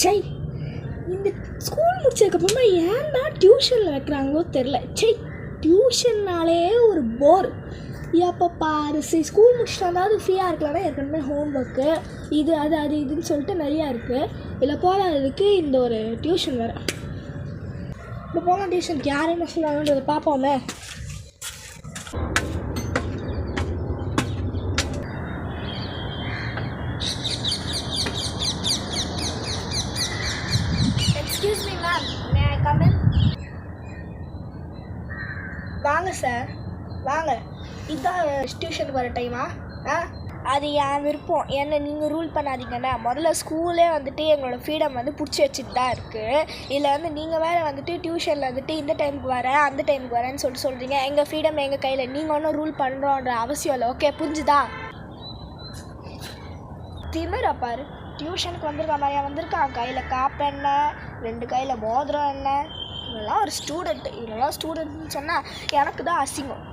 சை, இந்த ஸ்கூல் முடிச்சதுக்கப்புறமா ஏன்டா டியூஷனில் வைக்கிறாங்களோ தெரில. சை, டியூஷன்னாலே ஒரு போர். எப்போ பாரு சரி ஸ்கூல் முடிச்சுட்டு வந்தாலும் ஃப்ரீயாக இருக்கலாம்னா ஏற்கனவே ஹோம் ஒர்க்கு இது அது இதுன்னு சொல்லிட்டு நிறையா இருக்குது. இதில் போகாததுக்கு இந்த ஒரு டியூஷன் வேறு. இப்போ போகலாம் டியூஷனுக்கு. யார் என்ன சொல்லுவாங்கன்றதை பார்ப்போமே. Excuse me ma'am, May I come in? வாங்க சார், வாங்க. இதுதான் டியூஷனுக்கு வர டைமா? அது என் விருப்பம். என்ன நீங்கள் ரூல் பண்ணாதீங்கண்ணா. முதல்ல ஸ்கூலே வந்துட்டு எங்களோட ஃப்ரீடம் வந்து பிடிச்சி வச்சுட்டு தான் இருக்குது. இதில் நீங்கள் வேறு வந்துட்டு டியூஷனில் வந்துட்டு இந்த டைமுக்கு வரேன் அந்த டைமுக்கு வரேன்னு சொல்கிறீங்க. எங்கள் ஃப்ரீடம் எங்கள் கையில். நீங்கள் ஒன்றும் ரூல் பண்ணுறோன்ற அவசியம் இல்லை. ஓகே, புரிஞ்சுதா? திமிரா பாரு. டியூஷனுக்கு வந்திருக்கான் மாதிரியா வந்திருக்கான். கையில் காப்பு என்ன, 2 கையில் மோதிரம் என்ன. இதெல்லாம் ஒரு ஸ்டூடெண்ட்டு. இதெல்லாம் ஸ்டூடெண்ட்னு சொன்னால் எனக்கு தான் அசிங்கம்.